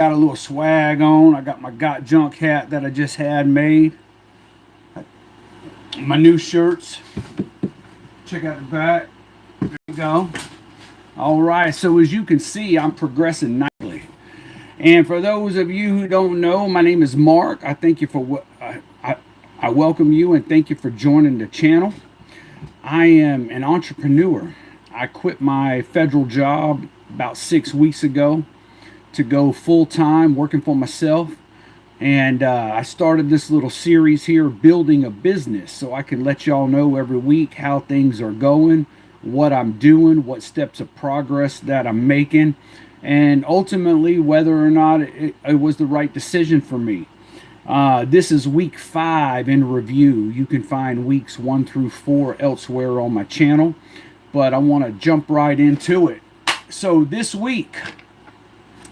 Got a little swag on. I got my Got Junk hat that I just had made. My new shirts. Check out the back. There you go. All right. So as you can see, I'm progressing nicely. And for those of you who don't know, my name is Mark. I thank you for I welcome you and thank you for joining the channel. I am an entrepreneur. I quit my federal job about 6 weeks ago to go full time working for myself. And I started this little series here, Building a Business, so I can let y'all know every week how things are going, what I'm doing, what steps of progress that I'm making, and ultimately whether or not it was the right decision for me. This is week 5 in review. You can find weeks 1 through 4 elsewhere on my channel, but I want to jump right into it. So this week,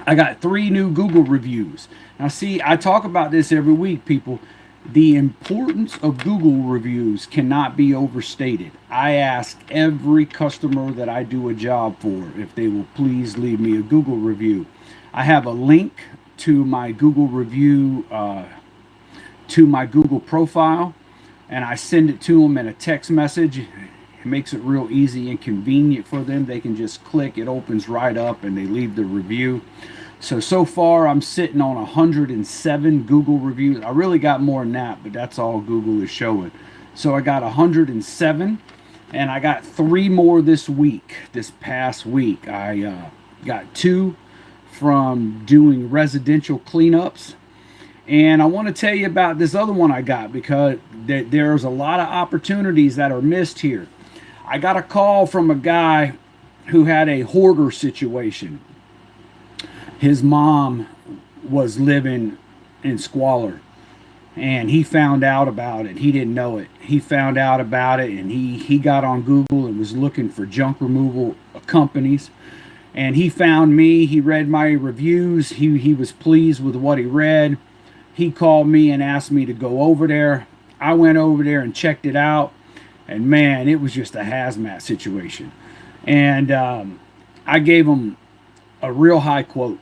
I got 3 new Google reviews. Now, see, I talk about this every week, people. The importance of Google reviews cannot be overstated. I ask every customer that I do a job for if they will please leave me a Google review. I have a link to my Google review, to my Google profile, and I send it to them in a text message. It makes it real easy and convenient for them. They can just click, it opens right up, and they leave the review. So far I'm sitting on 107 Google reviews. I really got more than that, but that's all Google is showing. So I got 107, and I got 3 more this week, this past week. I got 2 from doing residential cleanups. And I want to tell you about this other one I got because there's a lot of opportunities that are missed here. I got a call from a guy who had a hoarder situation. His mom was living in squalor, and he found out about it. He didn't know it. He found out about it, and he got on Google and was looking for junk removal companies. And he found me. He read my reviews. He was pleased with what he read. He called me and asked me to go over there. I went over there and checked it out, and man, it was just a hazmat situation. And I gave him a real high quote.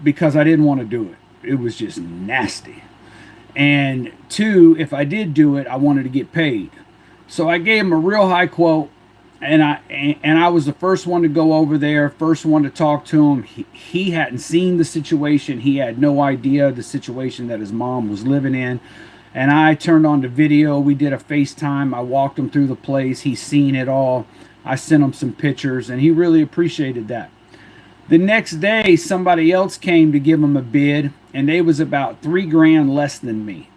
Because I didn't want to do it. It was just nasty. And 2, if I did do it, I wanted to get paid. So I gave him a real high quote, and I was the first one to go over there, first one to talk to him. He hadn't seen the situation. He had no idea the situation that his mom was living in. And I turned on the video. We did a FaceTime. I walked him through the place. He's seen it all. I sent him some pictures, and he really appreciated that. The next day, somebody else came to give him a bid, and they was about $3,000 less than me.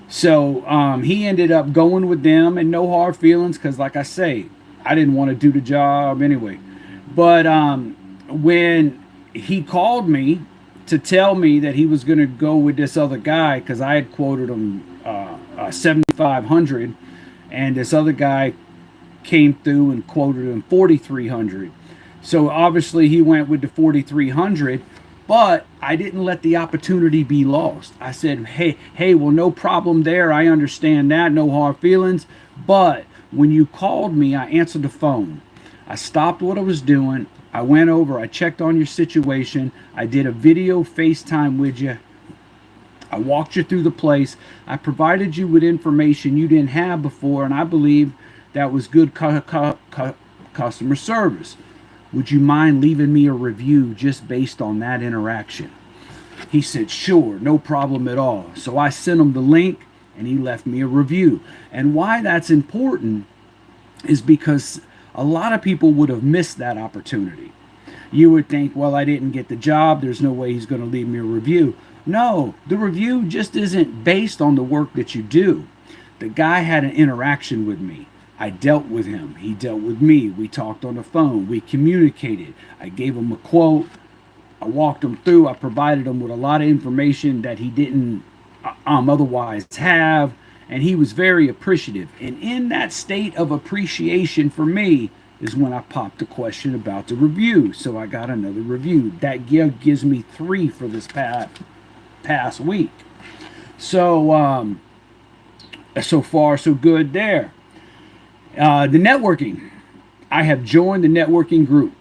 So he ended up going with them, and no hard feelings, because like I say, I didn't want to do the job anyway. But when he called me to tell me that he was going to go with this other guy, because I had quoted him 7,500, and this other guy came through and quoted him 4,300. So obviously he went with the 4,300, but I didn't let the opportunity be lost. I said, hey, well, no problem there. I understand that. No hard feelings. But when you called me, I answered the phone. I stopped what I was doing. I went over. I checked on your situation. I did a video FaceTime with you. I walked you through the place. I provided you with information you didn't have before, and I believe that was good customer service. Would you mind leaving me a review just based on that interaction? He said, sure, no problem at all. So I sent him the link, and he left me a review. And why that's important is because a lot of people would have missed that opportunity. You would think, well, I didn't get the job. There's no way he's going to leave me a review. No, the review just isn't based on the work that you do. The guy had an interaction with me. I dealt with him. He dealt with me. We talked on the phone. We communicated. I gave him a quote. I walked him through. I provided him with a lot of information that he didn't otherwise have. And he was very appreciative. And in that state of appreciation for me is when I popped the question about the review. So I got another review. That gives me 3 for this past week. So, so far, so good there. The networking. I have joined the networking group.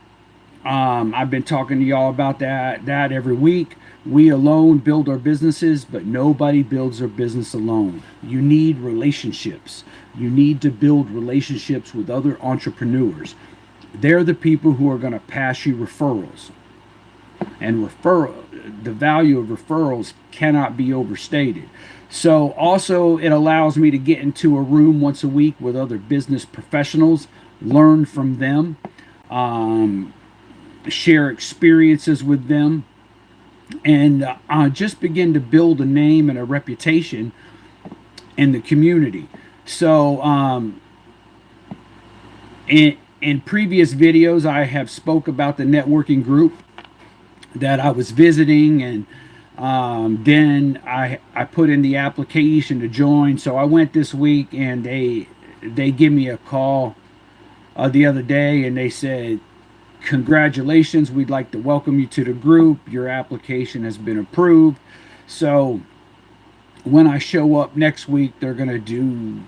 I've been talking to y'all about that every week. We alone build our businesses, but nobody builds their business alone. You need relationships. You need to build relationships with other entrepreneurs. They're the people who are going to pass you referrals. And the value of referrals cannot be overstated. So also it allows me to get into a room once a week with other business professionals, learn from them, um, share experiences with them, and just begin to build a name and a reputation in the community. So in previous videos, I have spoke about the networking group that I was visiting, and then I put in the application to join. So I went this week, and they give me a call the other day, and they said, congratulations, we'd like to welcome you to the group. Your application has been approved. So when I show up next week, they're going to do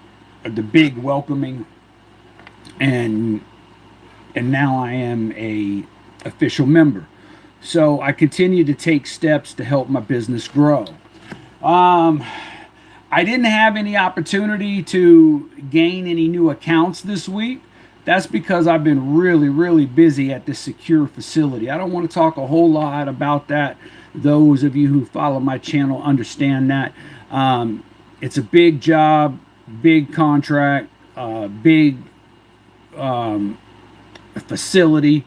the big welcoming, and now I am a official member. So I continue to take steps to help my business grow. Um, I didn't have any opportunity to gain any new accounts this week. That's because I've been really, really busy at this secure facility. I don't want to talk a whole lot about that. Those of you who follow my channel understand that. It's a big job, big contract, big facility,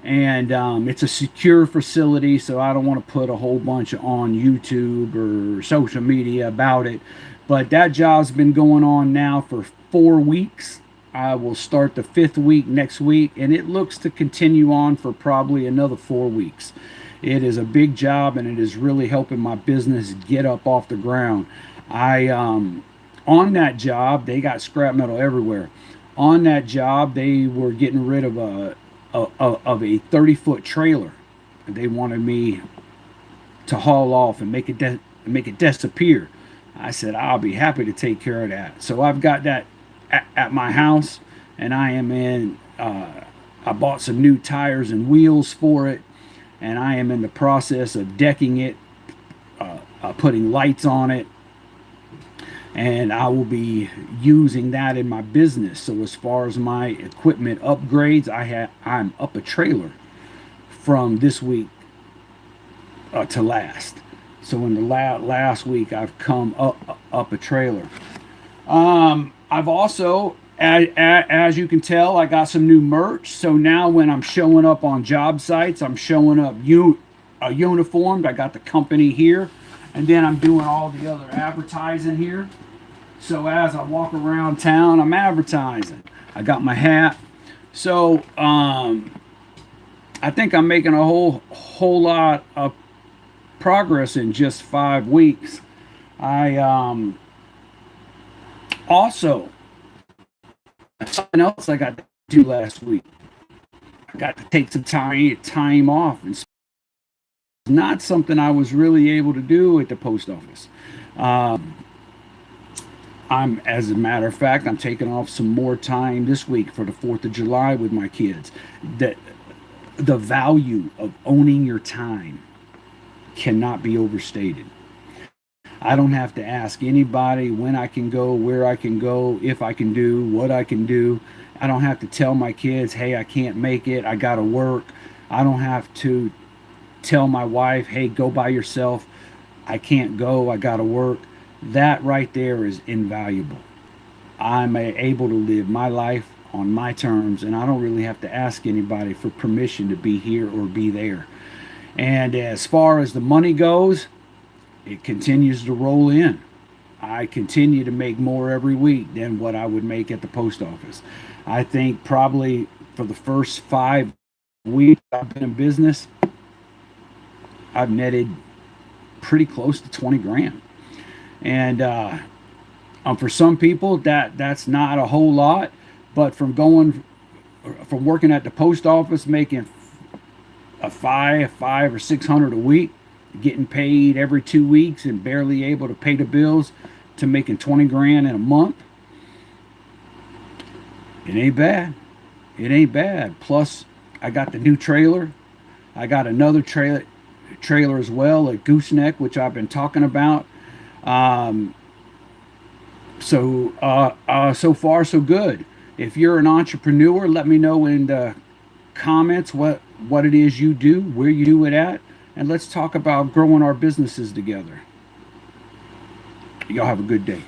and it's a secure facility, so I don't want to put a whole bunch on YouTube or social media about it. But that job's been going on now for 4 weeks. I will start the 5th week next week, and it looks to continue on for probably another 4 weeks. It is a big job, and it is really helping my business get up off the ground. I On that job, they got scrap metal everywhere. On that job, they were getting rid of a 30-foot trailer. They wanted me to haul off and make it disappear. I said I'll be happy to take care of that. So I've got that at my house, and I am in. I bought some new tires and wheels for it, and I am in the process of decking it, putting lights on it, and I will be using that in my business. So as far as my equipment upgrades, I'm up a trailer from this week to last. So in the last week, I've come up a trailer. I've also, as you can tell, I got some new merch. So now when I'm showing up on job sites, I'm showing up uniformed. I got the company here, and then I'm doing all the other advertising here. So as I walk around town, I'm advertising. I got my hat. So I think I'm making a whole lot of progress in just 5 weeks. I also, something else I got to do last week. I got to take some time off, and it's not something I was really able to do at the post office. As a matter of fact, I'm taking off some more time this week for the 4th of July with my kids. The value of owning your time cannot be overstated. I don't have to ask anybody when I can go, where I can go, if I can do, what I can do. I don't have to tell my kids, hey, I can't make it, I gotta work. I don't have to tell my wife, hey, go by yourself, I can't go, I gotta work. That right there is invaluable. I'm able to live my life on my terms, and I don't really have to ask anybody for permission to be here or be there. And as far as the money goes, it continues to roll in. I continue to make more every week than what I would make at the post office. I think probably for the first 5 weeks I've been in business, I've netted pretty close to 20 grand. And for some people, that's not a whole lot, but from working at the post office, making five or 600 a week, getting paid every 2 weeks and barely able to pay the bills, to making 20 grand in a month, it ain't bad. It ain't bad. Plus, I got the new trailer. I got another trailer as well, a gooseneck, which I've been talking about. Um, so far so good. If you're an entrepreneur, let me know in the comments what it is you do, where you do it at, and let's talk about growing our businesses together. Y'all have a good day.